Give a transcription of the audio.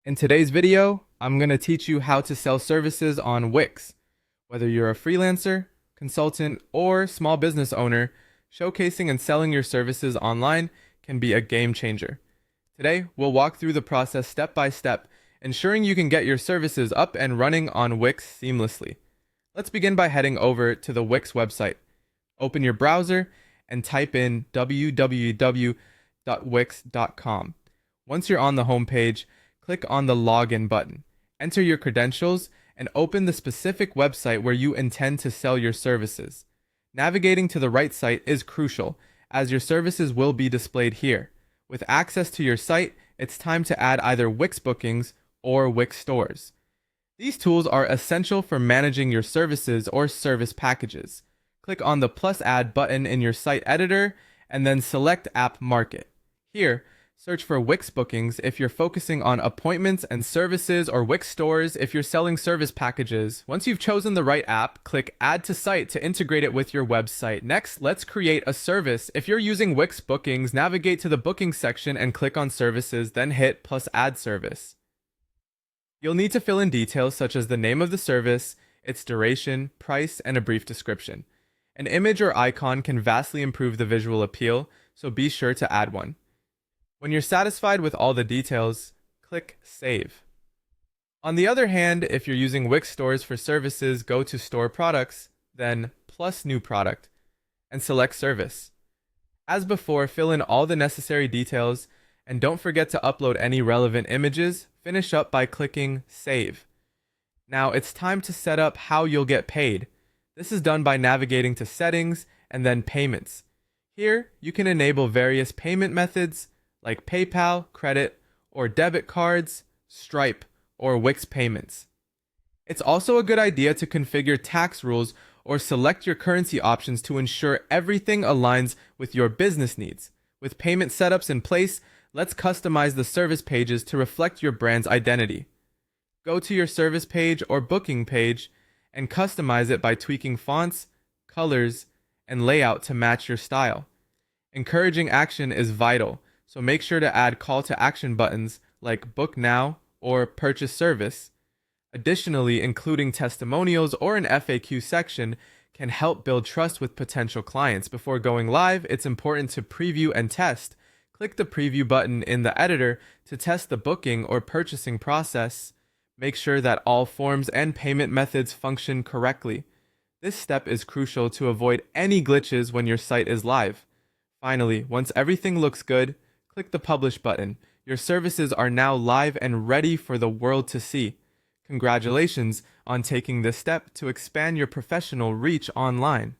In today's video, I'm going to teach you how to sell services on Wix. Whether you're a freelancer, consultant, or small business owner, showcasing and selling your services online can be a game changer. Today, we'll walk through the process step by step, ensuring you can get your services up and running on Wix seamlessly. Let's begin by heading over to the Wix website. Open your browser and type in www.wix.com. Once you're on the homepage, click on the Login button. Enter your credentials and open the specific website where you intend to sell your services. Navigating to the right site is crucial, as your services will be displayed here. With access to your site, it's time to add either Wix Bookings or Wix stores. These tools are essential for managing your services or service packages. Click on the plus add button in your site editor and then select App Market. Here, search for Wix Bookings if you're focusing on appointments and services, or Wix stores if you're selling service packages. Once you've chosen the right app, click Add to Site to integrate it with your website. Next, let's create a service. If you're using Wix Bookings, navigate to the Bookings section and click on Services, then hit plus Add Service. You'll need to fill in details such as the name of the service, its duration, price, and a brief description. An image or icon can vastly improve the visual appeal, so be sure to add one. When you're satisfied with all the details, click Save. On the other hand, if you're using Wix stores for services, go to Store Products, then plus New Product, and select Service. As before, fill in all the necessary details, and don't forget to upload any relevant images. Finish up by clicking Save. Now it's time to set up how you'll get paid. This is done by navigating to Settings and then Payments. Here, you can enable various payment methods like PayPal, credit, or debit cards, Stripe, or Wix payments. It's also a good idea to configure tax rules or select your currency options to ensure everything aligns with your business needs. With payment setups in place, let's customize the service pages to reflect your brand's identity. Go to your service page or booking page and customize it by tweaking fonts, colors, and layout to match your style. Encouraging action is vital, so make sure to add call to action buttons like Book Now or Purchase Service. Additionally, including testimonials or an FAQ section can help build trust with potential clients. Before going live, it's important to preview and test. Click the preview button in the editor to test the booking or purchasing process. Make sure that all forms and payment methods function correctly. This step is crucial to avoid any glitches when your site is live. Finally, once everything looks good, click the Publish button. Your services are now live and ready for the world to see. Congratulations on taking this step to expand your professional reach online.